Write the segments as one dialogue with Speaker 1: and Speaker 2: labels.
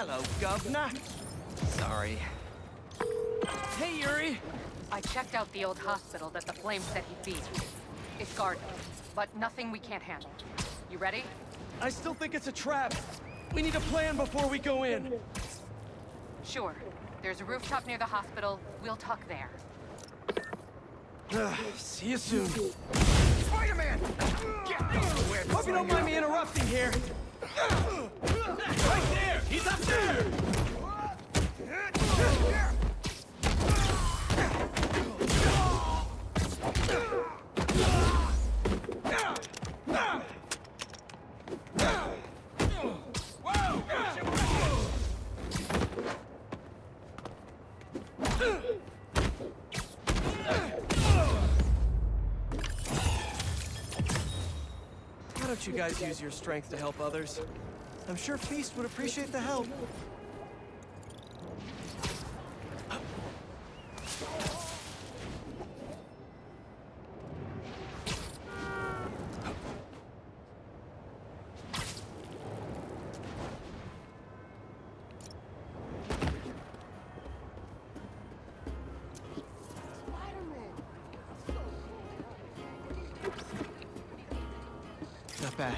Speaker 1: Hello, Governor. Sorry. Hey, Yuri.
Speaker 2: I checked out the old hospital that the flame said he'd be. It's guarded, but nothing we can't handle. You ready?
Speaker 1: I still think it's a trap. We need a plan before we go in.
Speaker 2: Sure. There's a rooftop near the hospital. We'll tuck there.
Speaker 1: See you soon.
Speaker 3: Spider-Man!
Speaker 1: Hope you don't mind me interrupting here. Right there! He's up there! Why don't you guys use your strength to help others? I'm sure Feast would appreciate the help. Not bad.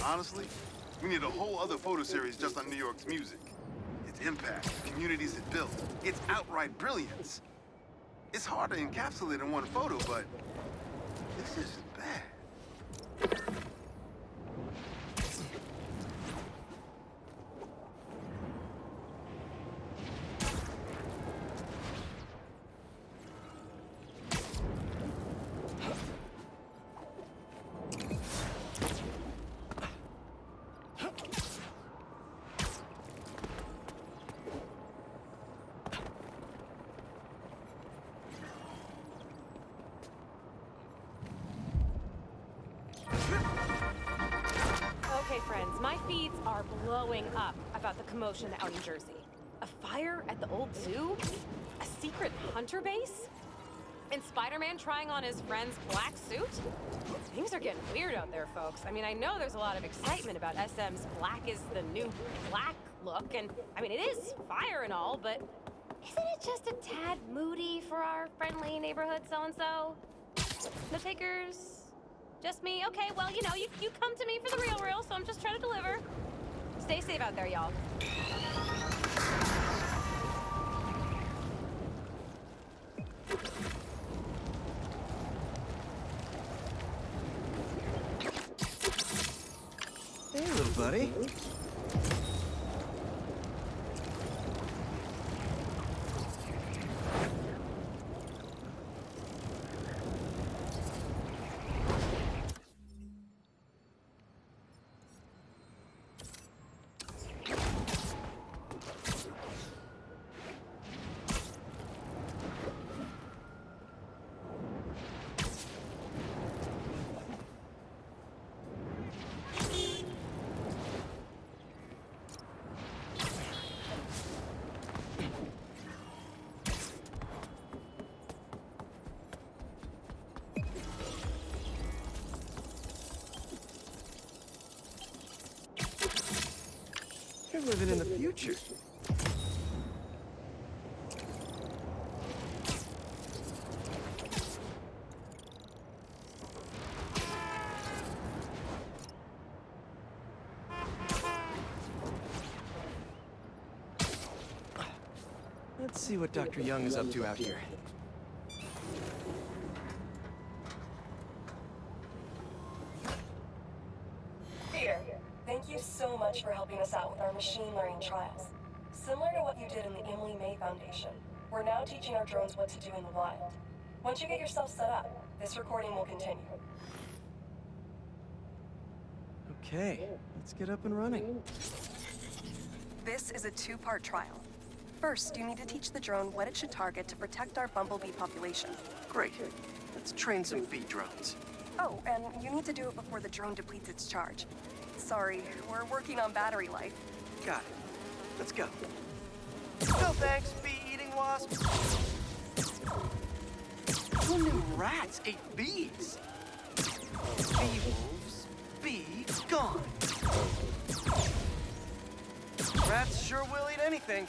Speaker 4: Honestly, we need a whole other photo series just on New York's music. Its impact, the communities it built, its outright brilliance. It's hard to encapsulate in one photo, but this isn't bad.
Speaker 5: Okay, friends, my feeds are blowing up about the commotion out in Jersey. A fire at the old zoo? A secret hunter base? And Spider-Man trying on his friend's black suit? Things are getting weird out there, folks. I mean, I know there's a lot of excitement about SM's black is the new black look, and I mean, it is fire and all, but isn't it just a tad moody for our friendly neighborhood so-and-so? No takers? Just me? Okay, well, you know, you come to me for the real, so I'm just trying to deliver. Stay safe out there, y'all.
Speaker 1: Hey, little buddy. You're living in the future. Let's see what Dr. Young is up to out here.
Speaker 6: Peter, thank you so much for helping us out with our machine learning trials. Similar to what you did in the Emily May Foundation, we're now teaching our drones what to do in the wild. Once you get yourself set up, this recording will continue.
Speaker 1: Okay, let's get up and running.
Speaker 6: This is a two-part trial. First, you need to teach the drone what it should target to protect our bumblebee population.
Speaker 1: Great. Let's train some bee drones.
Speaker 6: Oh, and you need to do it before the drone depletes its charge. Sorry, we're working on battery life.
Speaker 1: Got it. Let's go. No thanks, bee-eating wasp. Who knew rats ate bees? Bee wolves, be gone. Rats sure will eat anything.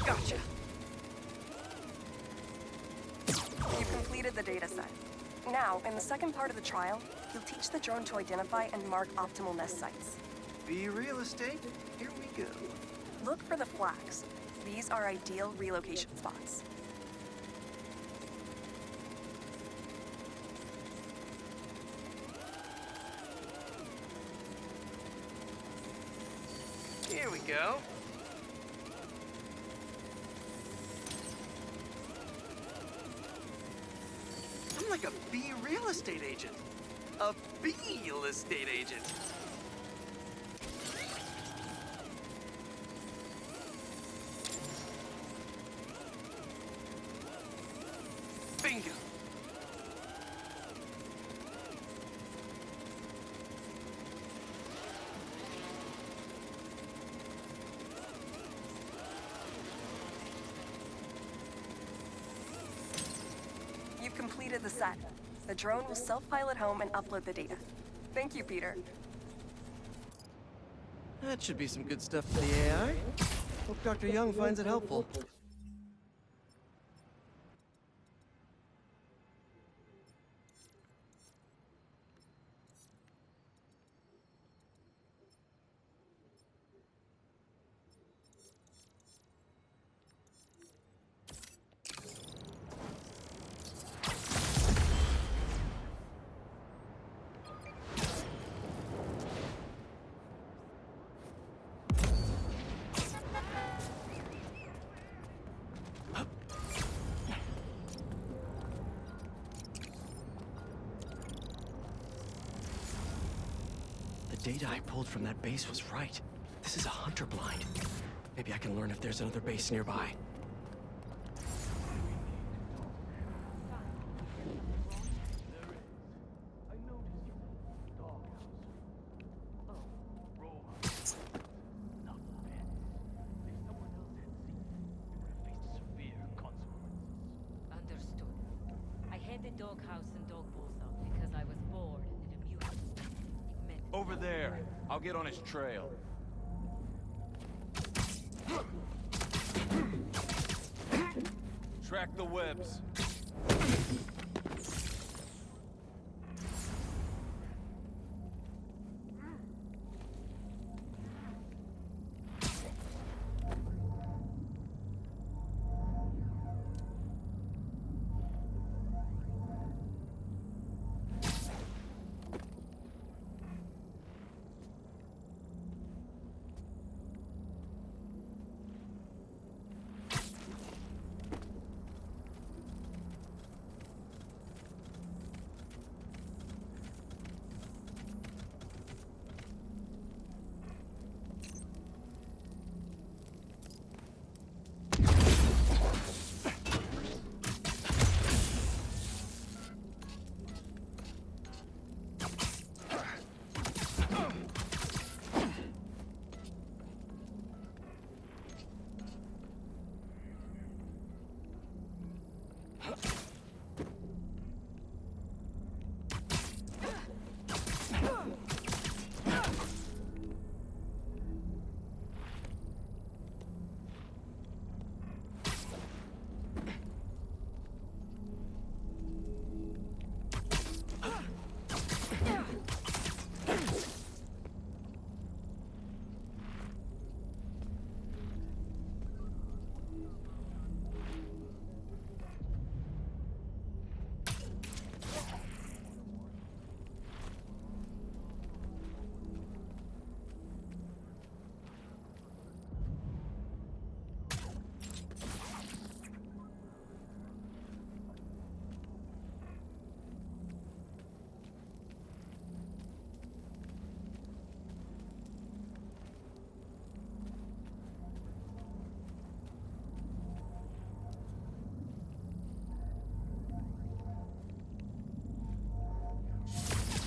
Speaker 1: Gotcha.
Speaker 6: You've completed the data set. Now, in the second part of the trial, you'll teach the drone to identify and mark optimal nest sites.
Speaker 1: Be real estate. Here we go.
Speaker 6: Look for the flags. These are ideal relocation spots.
Speaker 1: Here we go. I'm like a bee real estate agent. A bee real estate agent. Bingo.
Speaker 6: You've completed the set. The drone will self-pilot home and upload the data. Thank you, Peter.
Speaker 1: That should be some good stuff for the AI. Hope Dr. Young finds it helpful. The data I pulled from that base was right. This is a hunter blind. Maybe I can learn if there's another base nearby.
Speaker 7: Understood. I had the doghouse and dog balls up because I was bored and it amused me. It meant
Speaker 3: Over there. I'll get on his trail. Track the webs.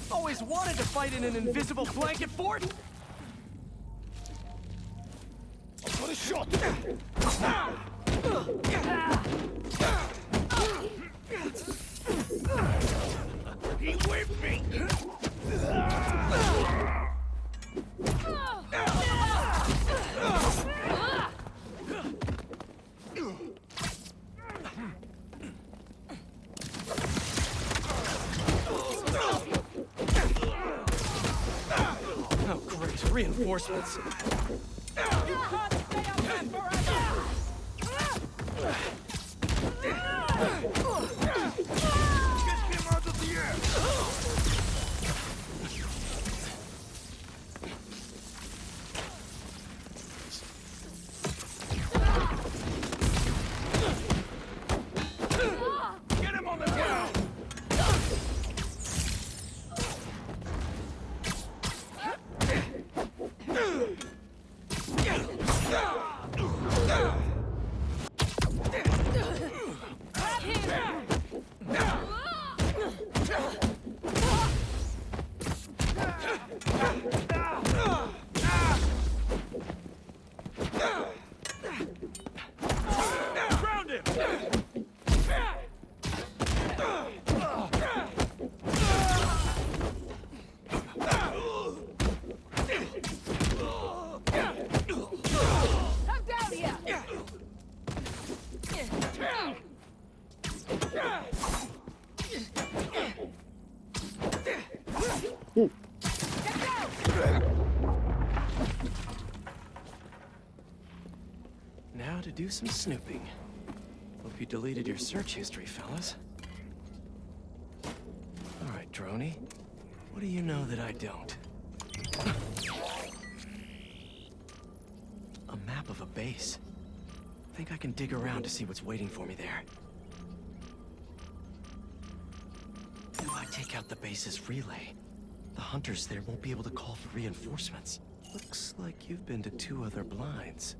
Speaker 1: Always wanted to fight in an invisible blanket fort!
Speaker 3: He whipped me!
Speaker 1: Oh, great. Reinforcements.
Speaker 3: Get him out of the air! Get him on the ground! Ground him!
Speaker 2: I'm down here!
Speaker 1: Now to do some snooping. Hope you deleted your search history, fellas. All right, Droney. What do you know that I don't? A map of a base. Think I can dig around to see what's waiting for me there. If I take out the base's relay, the hunters there won't be able to call for reinforcements. Looks like you've been to 2 other blinds.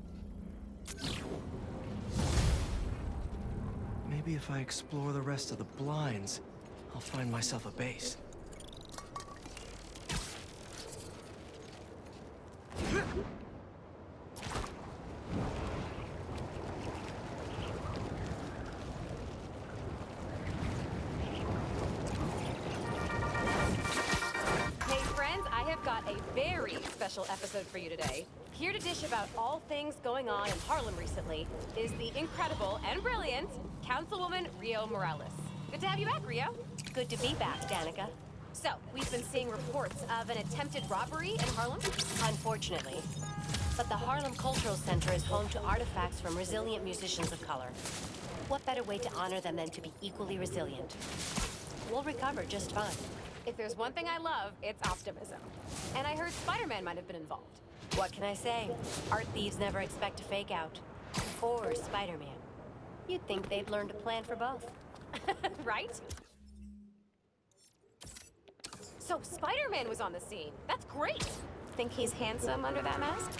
Speaker 1: Maybe if I explore the rest of the blinds, I'll find myself a base.
Speaker 5: Hey friends, I have got a very special episode for you today. Here to dish about all things going on in Harlem recently is the incredible and brilliant Councilwoman Rio Morales. Good to have you back, Rio.
Speaker 8: Good to be back, Danica.
Speaker 5: So, we've been seeing reports of an attempted robbery in Harlem.
Speaker 8: Unfortunately. But the Harlem Cultural Center is home to artifacts from resilient musicians of color. What better way to honor them than to be equally resilient? We'll recover just fine.
Speaker 5: If there's one thing I love, it's optimism. And I heard Spider-Man might have been involved.
Speaker 8: What can I say? Art thieves never expect to fake out. Or Spider-Man. You'd think they'd learn to plan for both.
Speaker 5: Right? So Spider-Man was on the scene. That's great. Think he's handsome under that mask?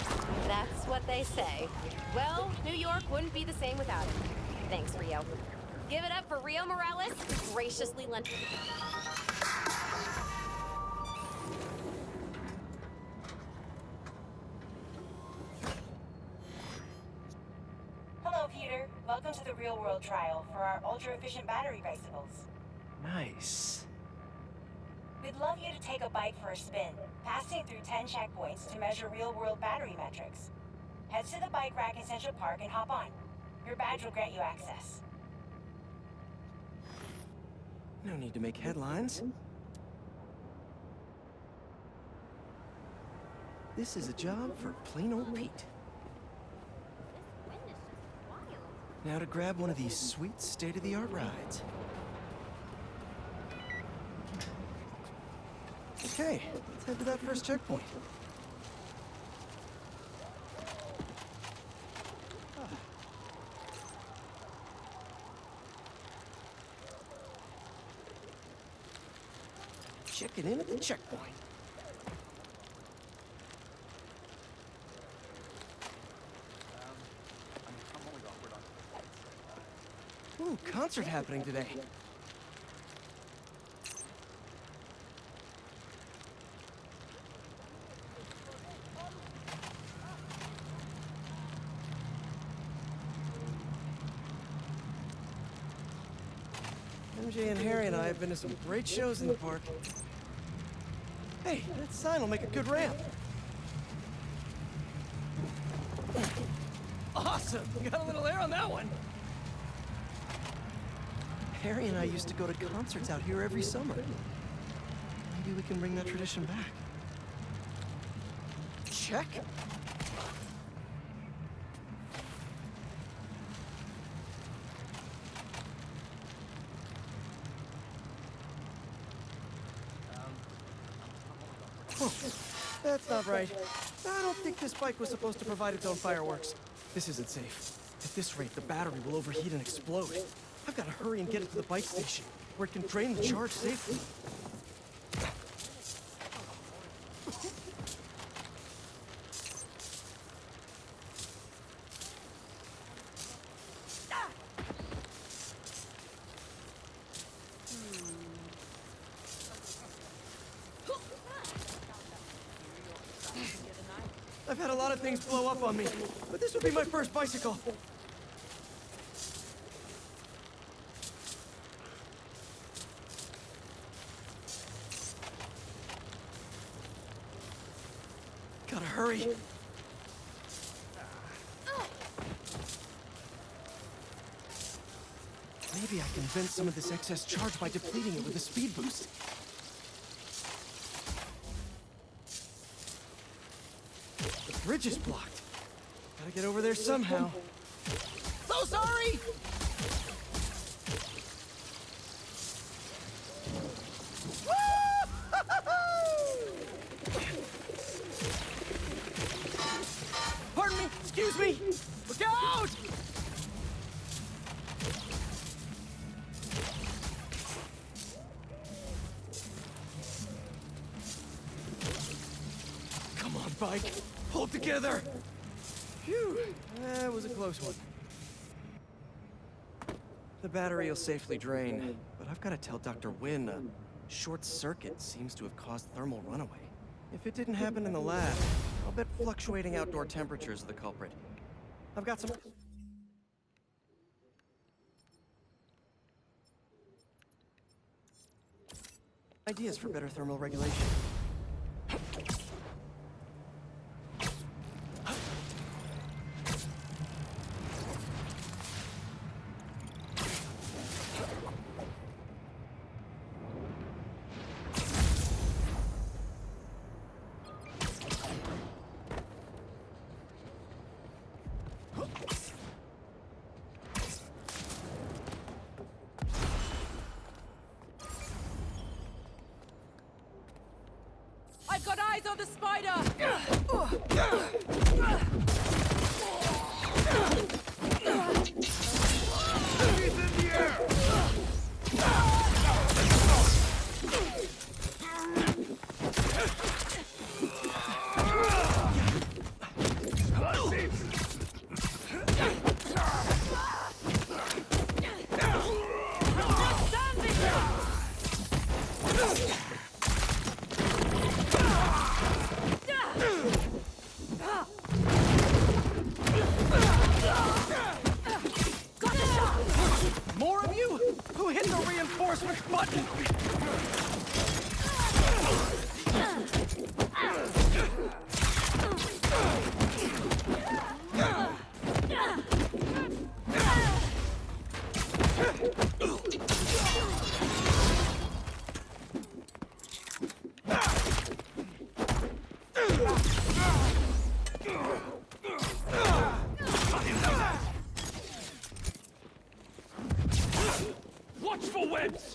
Speaker 8: That's what they say.
Speaker 5: Well, New York wouldn't be the same without him. Thanks, Rio. Give it up for Rio Morales, who graciously lent...
Speaker 6: Hello, Peter. Welcome to the real-world trial for our ultra-efficient battery bicycles.
Speaker 1: Nice.
Speaker 6: We'd love you to take a bike for a spin, passing through 10 checkpoints to measure real-world battery metrics. Head to the bike rack in Central Park and hop on. Your badge will grant you access.
Speaker 1: No need to make headlines. This is a job for plain old Pete. Now to grab one of these sweet state-of-the-art rides. Okay, let's head to that first checkpoint. Checking in at the checkpoint. Ooh, concert happening today. MJ and Harry and I have been to some great shows in the park. Hey, that sign will make a good ramp. Awesome! You got a little air on that one. Harry and I used to go to concerts out here every summer. Maybe we can bring that tradition back. Check. Oh, that's not right. I don't think this bike was supposed to provide its own fireworks. This isn't safe. At this rate, the battery will overheat and explode. I've got to hurry and get it to the bike station, where it can drain the charge safely. I've had a lot of things blow up on me, but this will be my first bicycle. Gotta hurry. Maybe I can vent some of this excess charge by depleting it with a speed boost. The bridge is blocked. Gotta get over there somehow. So sorry! Pardon me, excuse me! Look out! Come on, bike. Hold together! Phew, that was a close one. The battery will safely drain, but I've got to tell Dr. Wynn a short circuit seems to have caused thermal runaway. If it didn't happen in the lab, I'll bet fluctuating outdoor temperatures are the culprit. I've got some... ideas for better thermal regulation.
Speaker 5: I've got eyes on the spider!
Speaker 3: He's in the air!
Speaker 1: More of you? Who hit the reinforcement button?
Speaker 3: Watchful webs!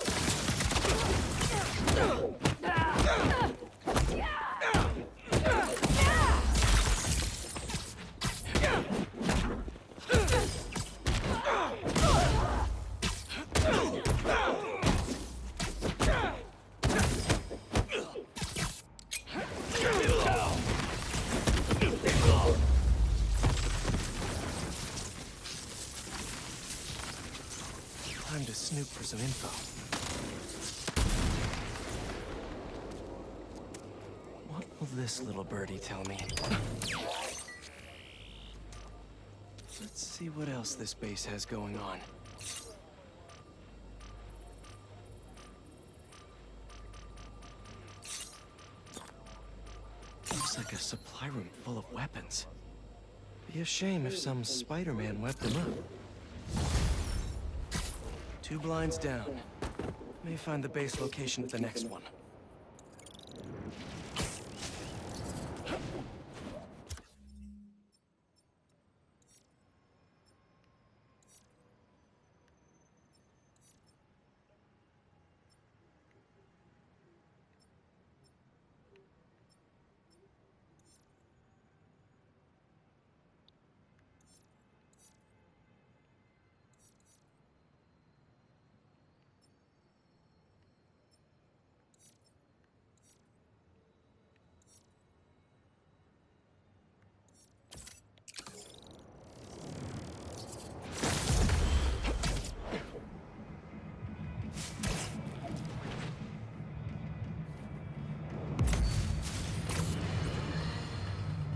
Speaker 1: Time to snoop for some info. What will this little birdie tell me? Let's see what else this base has going on. Looks like a supply room full of weapons. Be a shame if some Spider-Man webbed them up. 2 blinds down. May find the base location at the next one.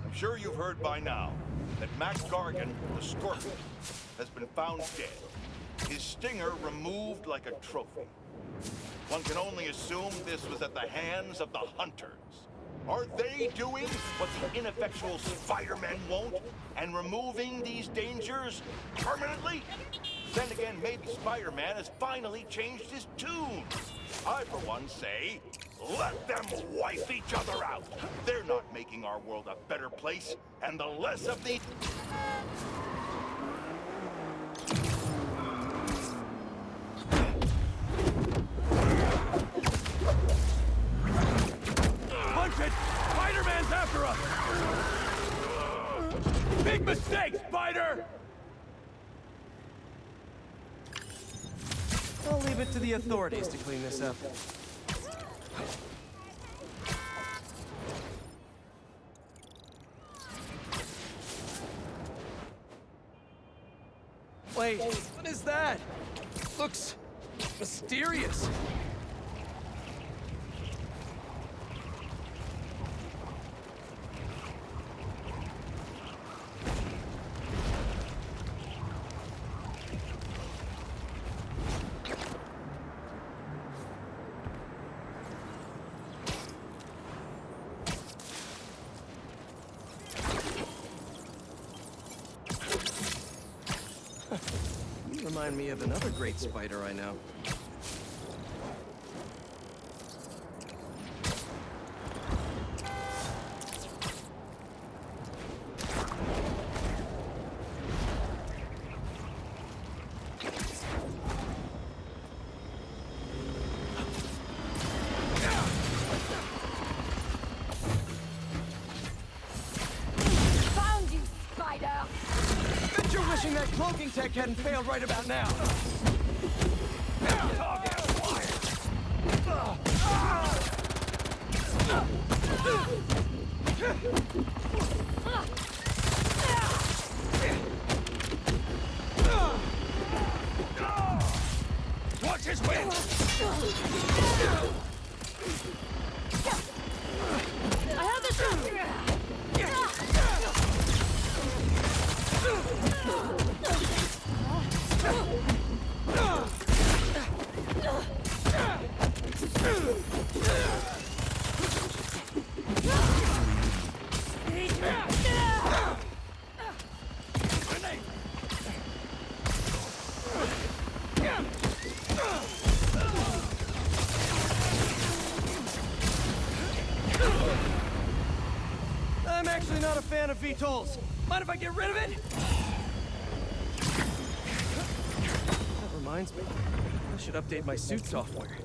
Speaker 3: I'm sure you've heard by now that Max Gargan, the Scorpion, has been found dead. His stinger removed like a trophy. One can only assume this was at the hands of the Hunters. Are they doing what the ineffectual Spider-Men won't, and removing these dangers permanently? Then again, maybe Spider-Man has finally changed his tune. I, for one, say, let them wipe each other out. They're not making our world a better place, and the less of the...
Speaker 9: Punch it! Spider-Man's after us! Big mistake, Spider!
Speaker 1: I'll leave it to the authorities to clean this up. Wait, what is that? Looks mysterious. You remind me of another great spider I know.
Speaker 2: Found you, Spider!
Speaker 1: Bet you're wishing that cloaking tech hadn't failed right about now.
Speaker 9: Watch his wings!
Speaker 2: I have the
Speaker 1: I'm actually not a fan of VTOLs. Mind if I get rid of it? That reminds me. I should update my suit software.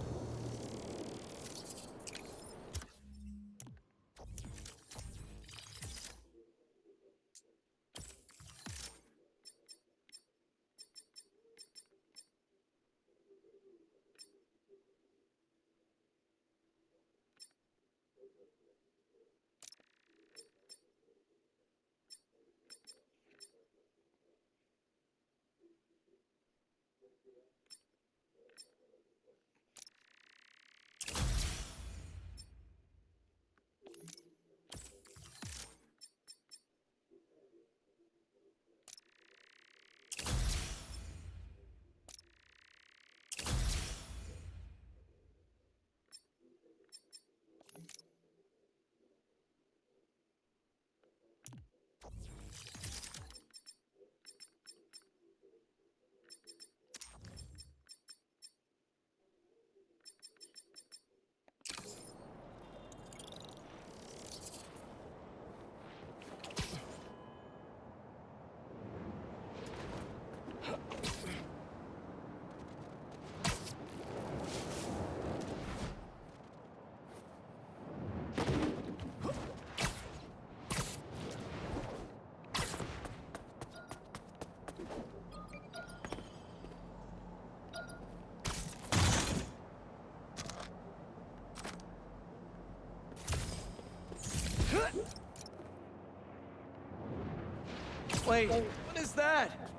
Speaker 1: Wait, what is that?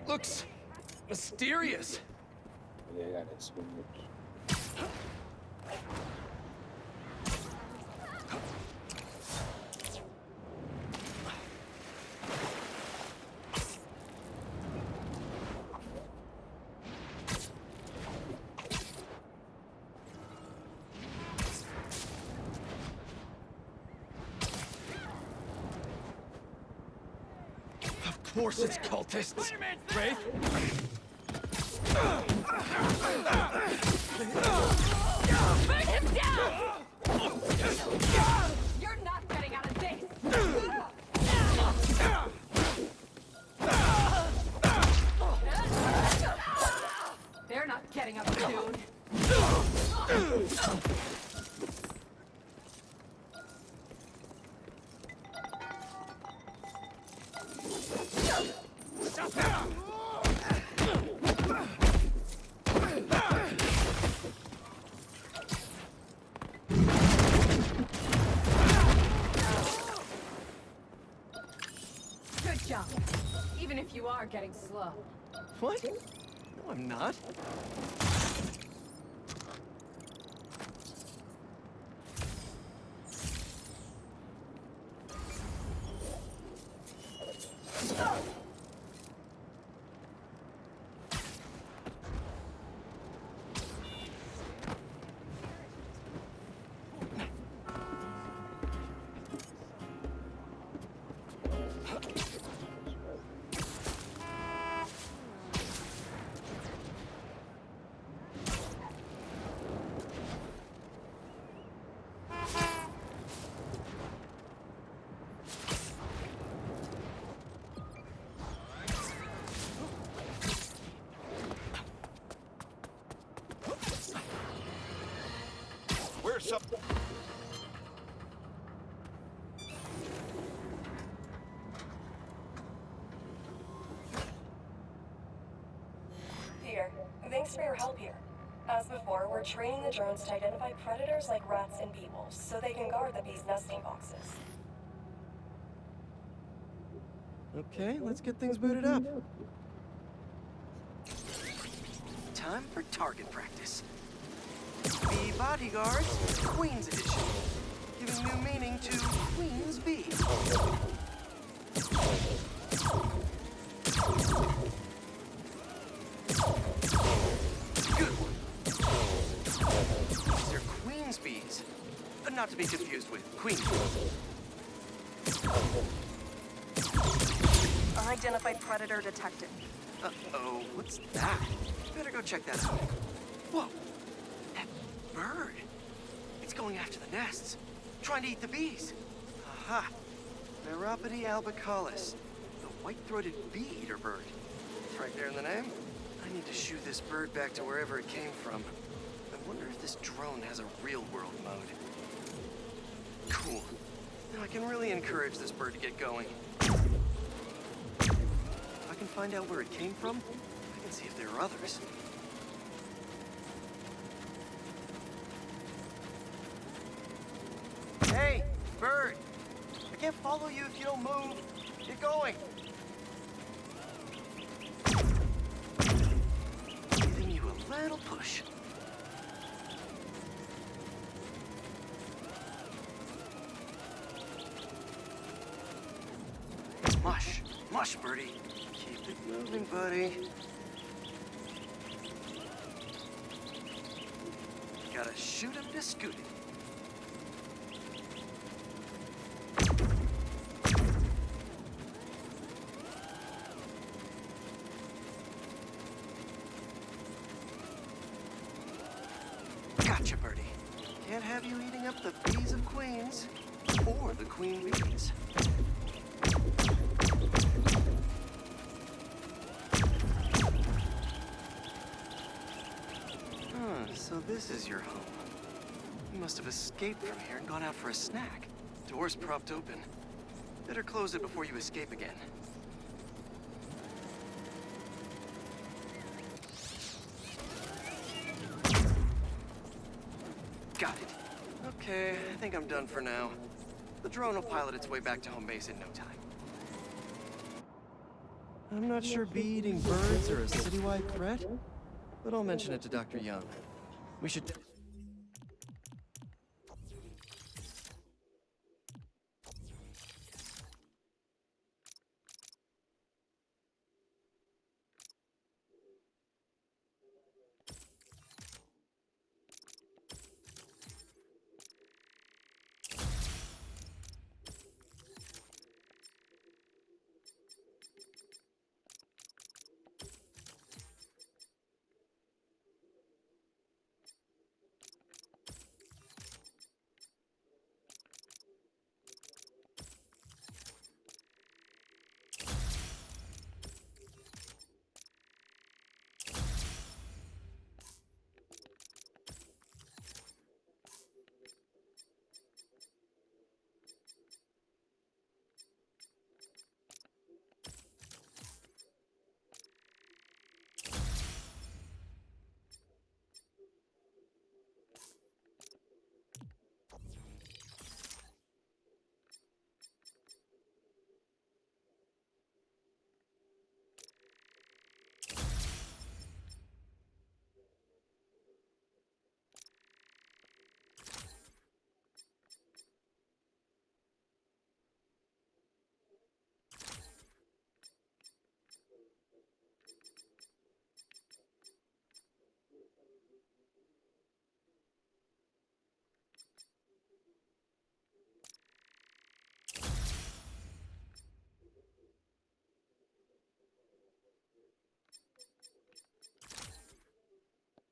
Speaker 1: Looks mysterious. Of course it's cultists. Wraith?
Speaker 2: Burn him down! You're not getting out of this! They're not getting up soon. Good job. Even if you are getting slow.
Speaker 1: What? No, I'm not.
Speaker 3: Where's some...
Speaker 6: Peter, thanks for your help here. As before, we're training the drones to identify predators like rats and bee wolves, so they can guard the bees' nesting boxes.
Speaker 1: Okay, let's get things booted up. Time for target practice. Bee Bodyguard, Queen's Edition. Giving new meaning to Queen's Bee. Good one. These are Queen's Bees. Not to be confused with Queen Bees.
Speaker 6: Unidentified predator detected.
Speaker 1: Uh-oh, what's that? Better go check that out. Whoa, that bird. It's going after the nests, trying to eat the bees. Aha, Neuropody albicollis, the white-throated bee-eater bird. It's right there in the name. I need to shoo this bird back to wherever it came from. I wonder if this drone has a real-world mode. Cool. Now I can really encourage this bird to get going. If I can find out where it came from, I can see if there are others. Hey, bird! I can't follow you if you don't move. Get going! Giving you a little push. Mush. Mush, birdie. Keep it moving, buddy. Gotta shoot him to scoot him. Gotcha, birdie. Can't have you eating up the bees of queens or the queen bees. So this is your home. You must have escaped from here and gone out for a snack. Door's propped open. Better close it before you escape again. Got it. Okay, I think I'm done for now. The drone will pilot its way back to home base in no time. I'm not sure bee-eating birds are a citywide threat, but I'll mention it to Dr. Young. We should...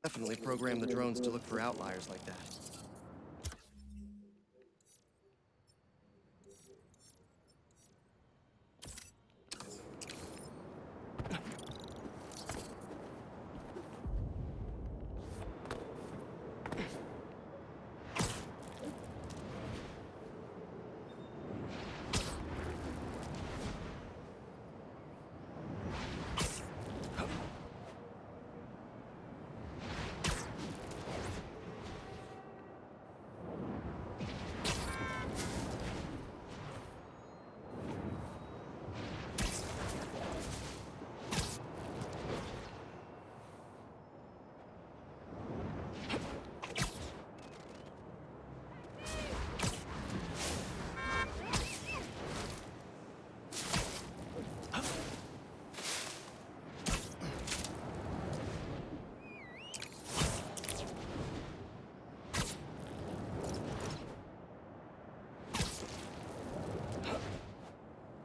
Speaker 1: Definitely program the drones to look for outliers like that.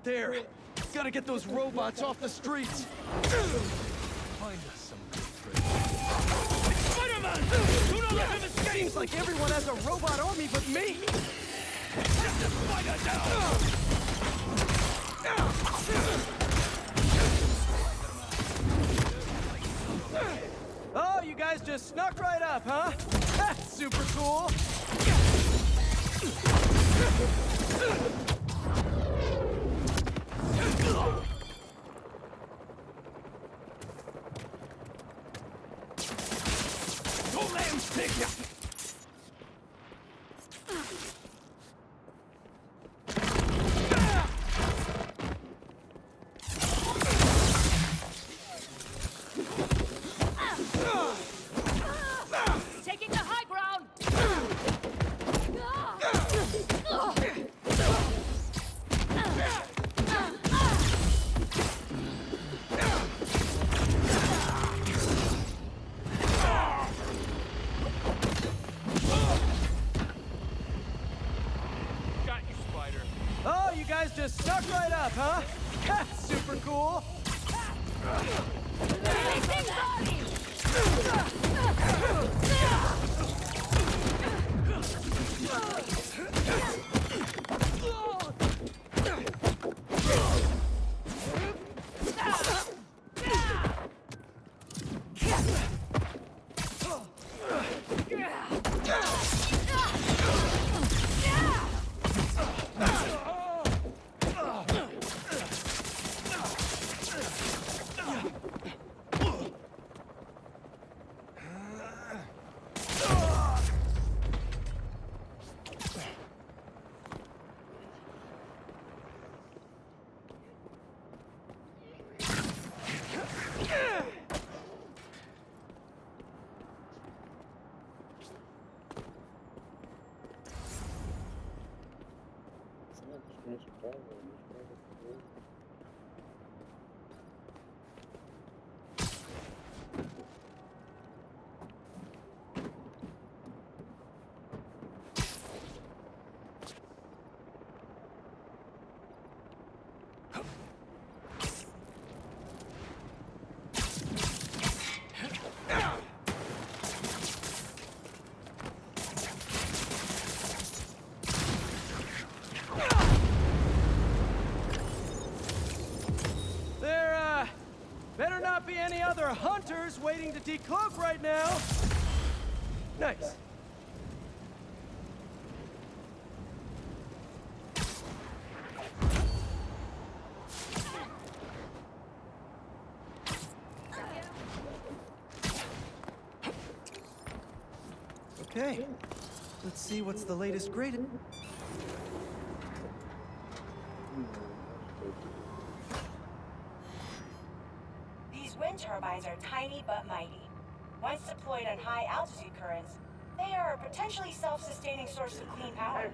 Speaker 1: There! Gotta get those robots off the streets!
Speaker 9: Find us some good trade. Spider-Man! Do not let him escape!
Speaker 1: Seems like everyone has a robot army but me!
Speaker 9: Get the spider down!
Speaker 1: Oh, you guys just snuck right up, huh? That's super cool!
Speaker 9: Don't let him stick ya!
Speaker 2: Taking the high ground!
Speaker 9: Got you, Spider.
Speaker 1: Oh, you guys just snuck right up, huh? That's super cool! Better not be any other hunters waiting to decloak right now. Nice. Okay. Let's see what's the latest graded.
Speaker 10: Wind turbines are tiny but mighty. Once deployed on high-altitude currents, they are a potentially self-sustaining source of clean power.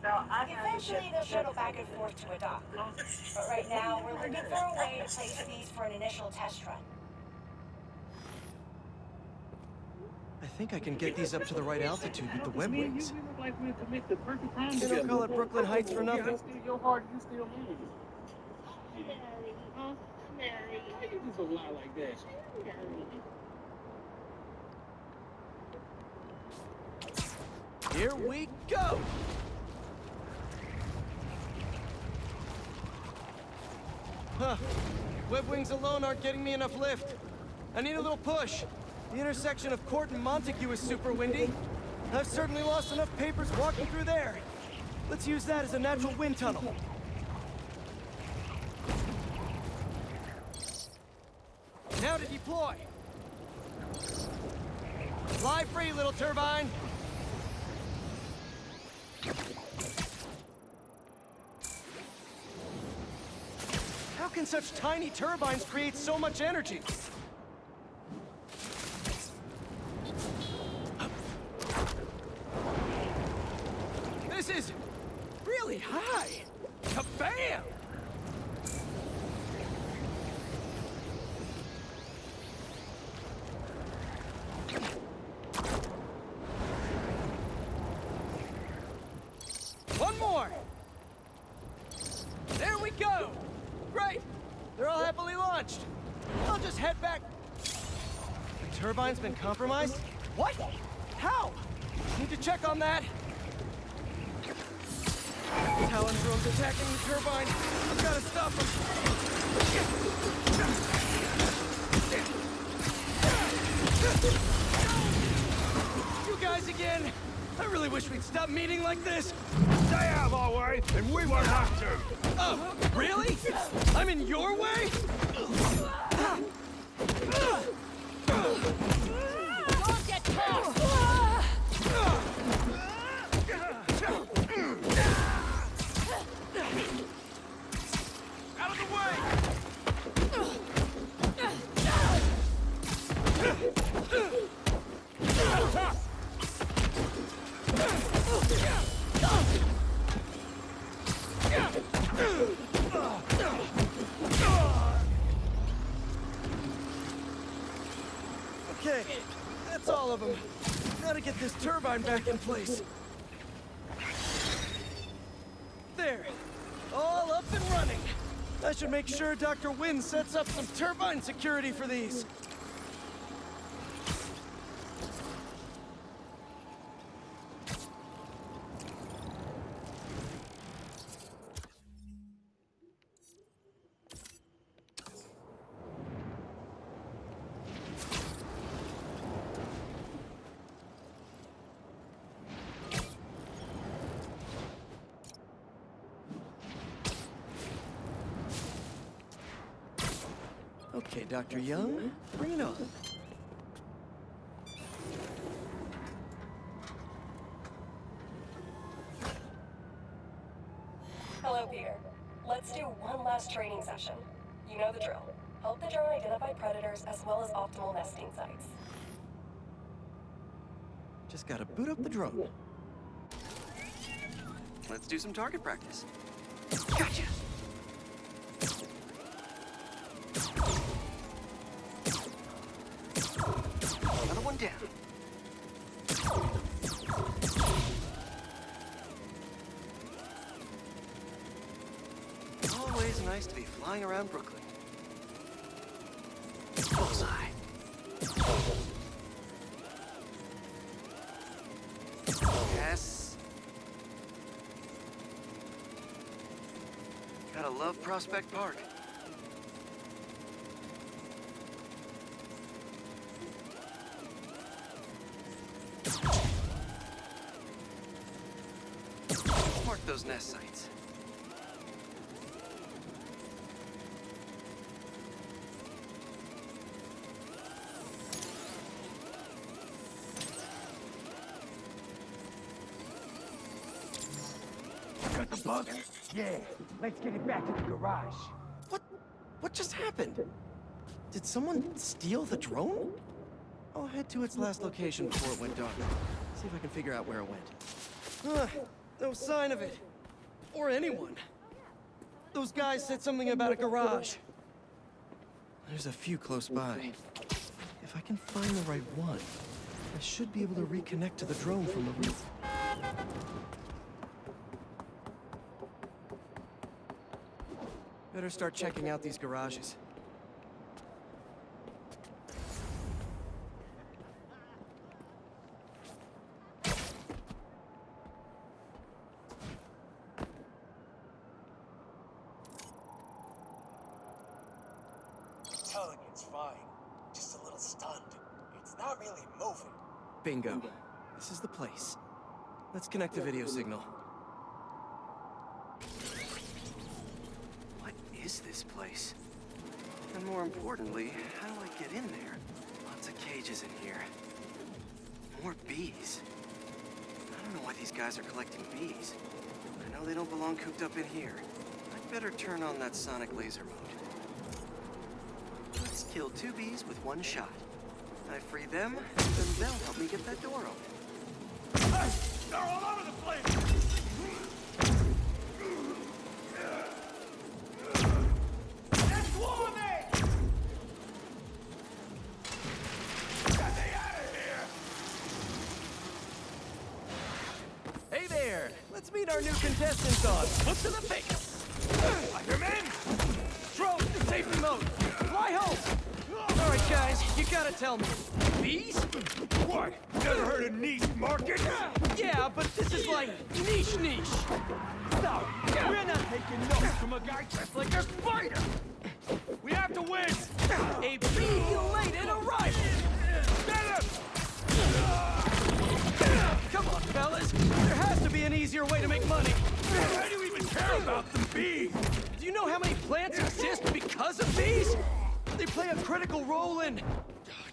Speaker 10: Eventually, they'll shuttle back and forth to a dock. But right now, we're looking for a way to place these for an initial test run.
Speaker 1: I think I can get these up to the right altitude with the web wings. They don't call it Brooklyn Heights for nothing.
Speaker 11: Why you just lie like that?
Speaker 1: Here we go! Huh. Web wings alone aren't getting me enough lift. I need a little push. The intersection of Court and Montague is super windy. I've certainly lost enough papers walking through there. Let's use that as a natural wind tunnel. Now to deploy. Fly free, little turbine. How can such tiny turbines create so much energy? This is really high. Kabam! One more! There we go! Great! They're all happily launched. I'll just head back. The turbine's been compromised? What? How? Need to check on that. Talon drones attacking the turbine. I've got to stop them. You guys again? I really wish we'd stop meeting like this.
Speaker 9: Stay out of our way, and we won't have to.
Speaker 1: Oh, really? I'm in your way?
Speaker 7: Don't get caught!
Speaker 9: Out of the way!
Speaker 1: Okay, that's all of them. Gotta get this turbine back in place. There, all up and running. I should make sure Dr. Wynn sets up some turbine security for these. Okay, Dr. Young, bring it on.
Speaker 6: Hello, Peter. Let's do one last training session. You know the drill. Help the drone identify predators as well as optimal nesting sites.
Speaker 1: Just gotta boot up the drone. Let's do some target practice. Gotcha! Another one down. Always nice to be flying around Brooklyn. Bullseye. Yes. Gotta love Prospect Park. Mark those nest sites.
Speaker 9: Got the bug? Yeah. Let's get it back to the garage.
Speaker 1: What just happened? Did someone steal the drone? I'll head to its last location before it went dark. See if I can figure out where it went. No sign of it. Or anyone. Those guys said something about a garage. There's a few close by. If I can find the right one, I should be able to reconnect to the drone from the roof. Better start checking out these garages.
Speaker 12: Telling you it's fine. Just a little stunned. It's not really moving.
Speaker 1: Bingo. This is the place. Let's connect the video signal. What is this place? And more importantly, how do I get in there? Lots of cages in here. More bees. I don't know why these guys are collecting bees. I know they don't belong cooped up in here. I'd better turn on that sonic laser mode. Let's kill 2 bees with 1 shot. I free them, then they'll help me get that door open.
Speaker 9: Hey! They're all over the place! That's warning! Get me out of here!
Speaker 1: Hey there! Let's meet our new contestants on Foot to the Face!
Speaker 9: Spider-Man!
Speaker 1: Drone, safety mode! Fly home! Alright guys, you gotta tell me. Bees?
Speaker 9: What? Never heard of niche market?
Speaker 1: Yeah, but this is like niche.
Speaker 9: No, we're not taking notes from a guy dressed like a spider! We have to win!
Speaker 1: A bee-elated arrival!
Speaker 9: Get him!
Speaker 1: Come on, fellas! There has to be an easier way to make money!
Speaker 9: Why do you even care about the bees?
Speaker 1: Do you know how many plants exist because of bees? They play a critical role in...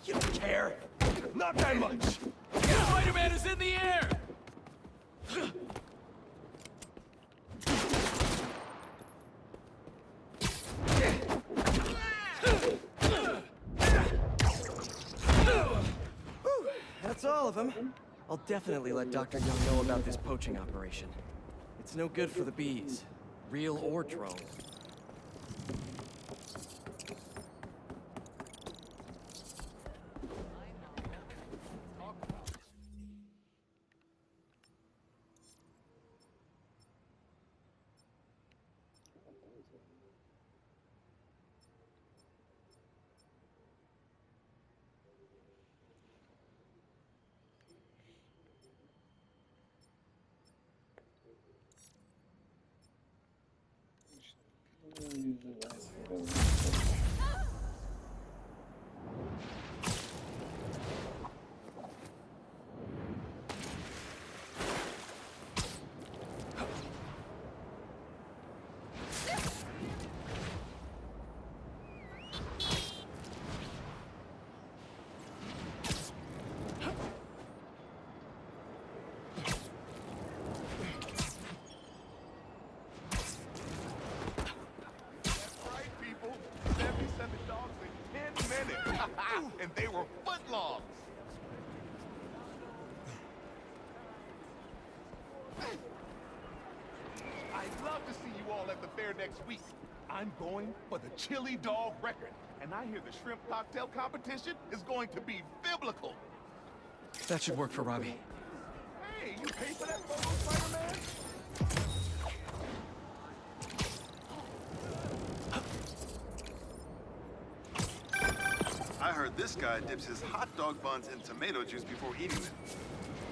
Speaker 1: You don't care.
Speaker 9: Not that much.
Speaker 1: Spider-Man is in the air! That's all of them. I'll definitely let Dr. Young know about this poaching operation. It's no good for the bees, real or drone.
Speaker 3: And they were footlongs. I'd love to see you all
Speaker 13: stall at the fair next week. I'm going for the chili dog record. And I hear the shrimp cocktail competition is going to be biblical.
Speaker 1: That should work for Robbie.
Speaker 13: Hey, you pay for that photo, Spider-Man?
Speaker 4: I heard this guy dips his hot dog buns in tomato juice before eating them.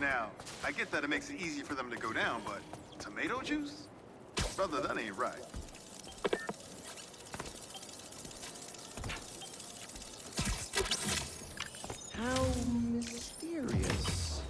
Speaker 4: Now, I get that it makes it easy for them to go down, but tomato juice? Brother, that ain't right.
Speaker 1: How mysterious.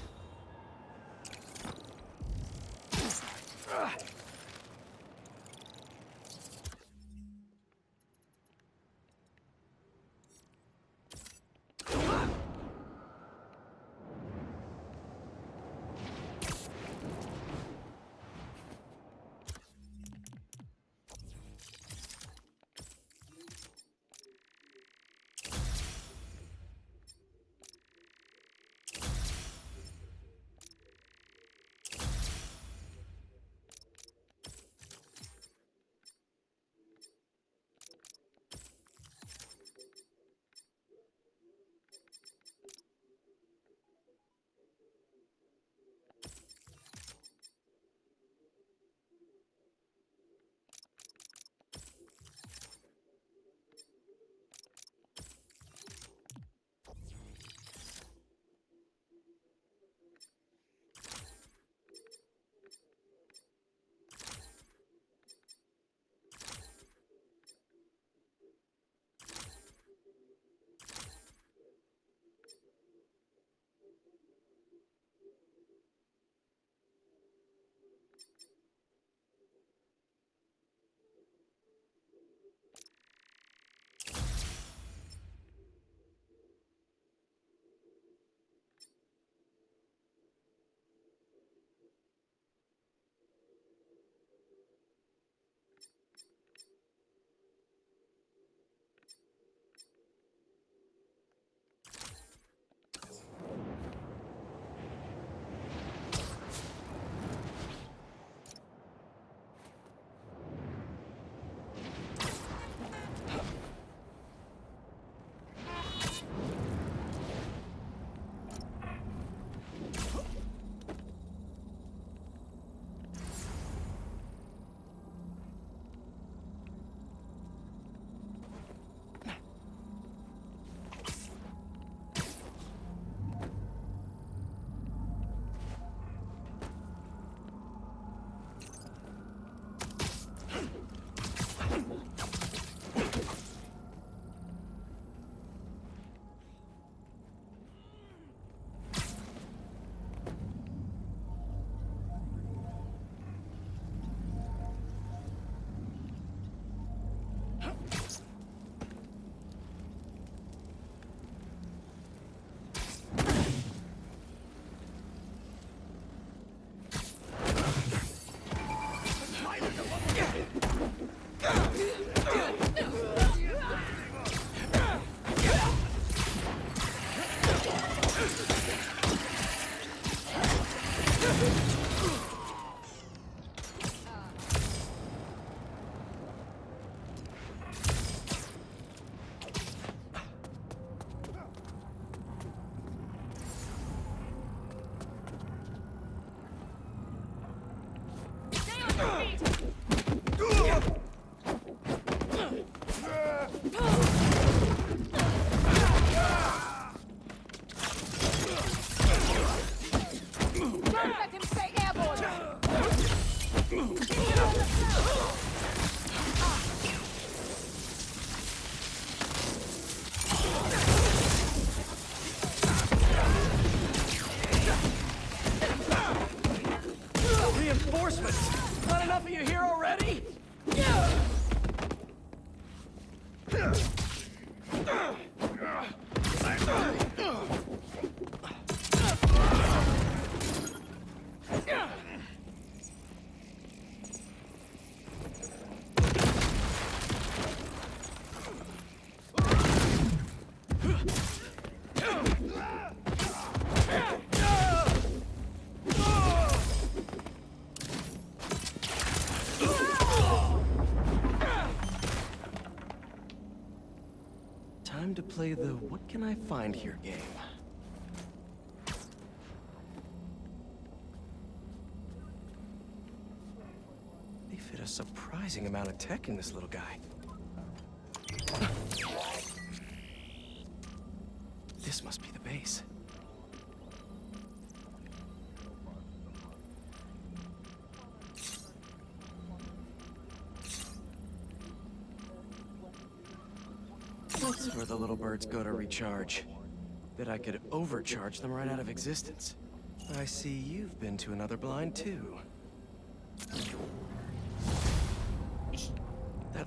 Speaker 1: Reinforcements! Not enough of you here already? play the what can I find here game. They fit a surprising amount of tech in this little guy. This must be the base. That's where the little birds go to recharge. Bet I could overcharge them right out of existence. I see you've been to another blind too. That...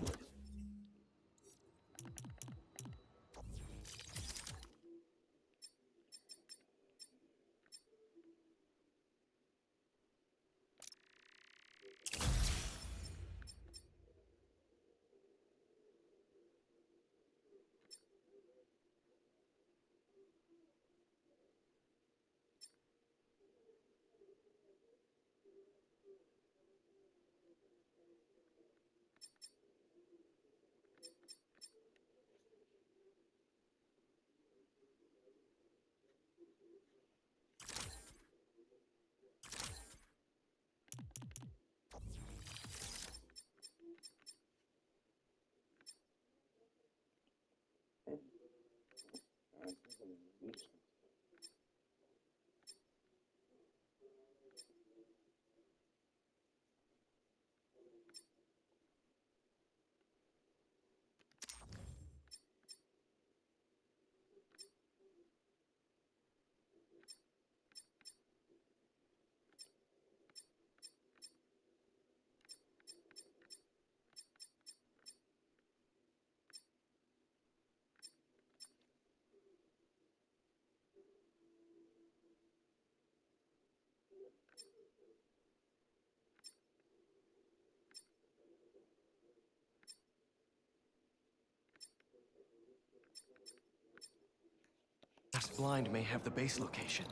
Speaker 1: Last blind may have the base location.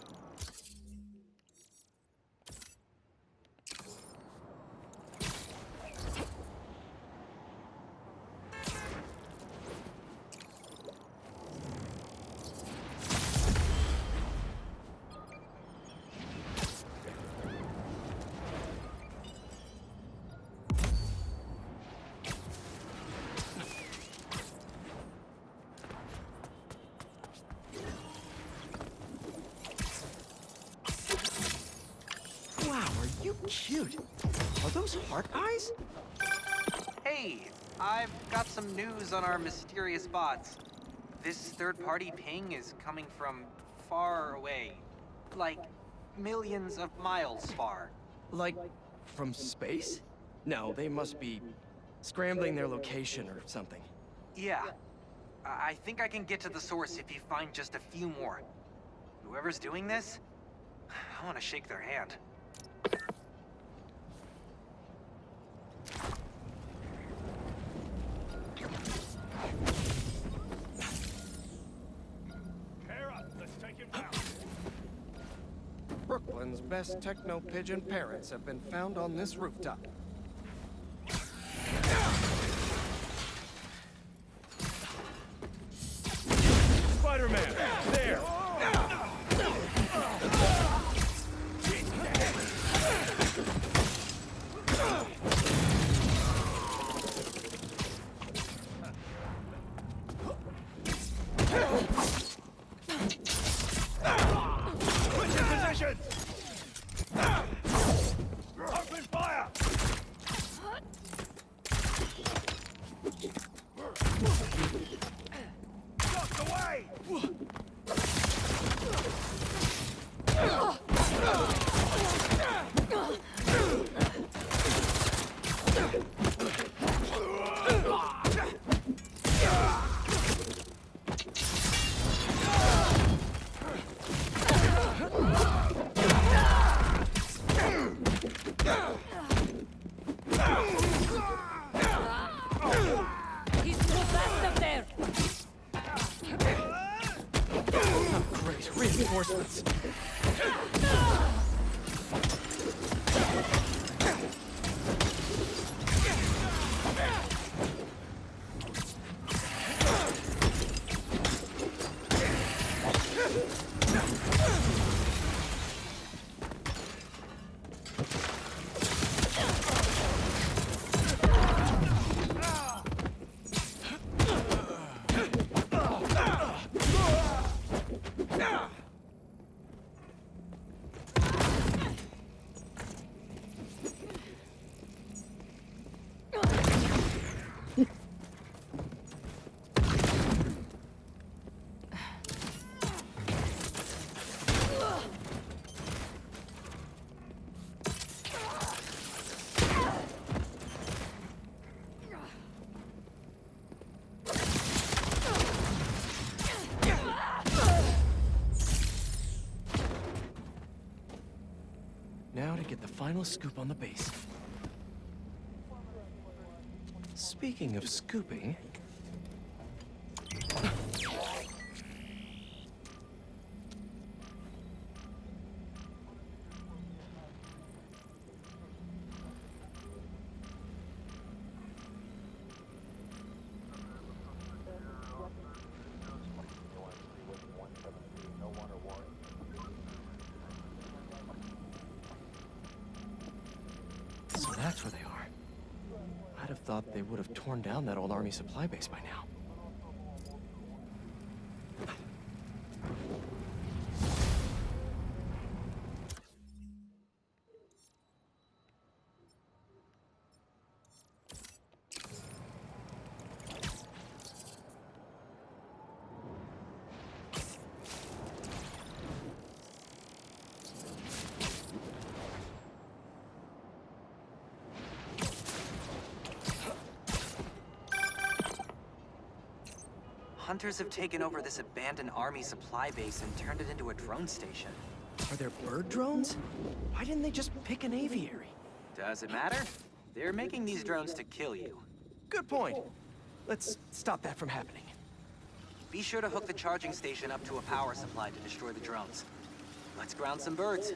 Speaker 1: Cute. Are those heart eyes?
Speaker 14: Hey, I've got some news on our mysterious bots. This third-party ping is coming from far away. Like, millions of miles far.
Speaker 1: Like, from space? No, they must be scrambling their location or something.
Speaker 14: Yeah. I think I can get to the source if you find just a few more. Whoever's doing this, I want to shake their hand.
Speaker 1: Brooklyn's best techno-pigeon parrots have been found on this rooftop.
Speaker 9: Spider-Man, there! Open fire!
Speaker 1: Now to get the final scoop on the base. Speaking of scooping... So that's where they are. I'd have thought they would have torn down that old army supply base by now.
Speaker 14: Hunters have taken over this abandoned army supply base and turned it into a drone station.
Speaker 1: Are there bird drones? Why didn't they just pick an aviary?
Speaker 14: Does it matter? They're making these drones to kill you.
Speaker 1: Good point. Let's stop that from happening.
Speaker 14: Be sure to hook the charging station up to a power supply to destroy the drones. Let's ground some birds.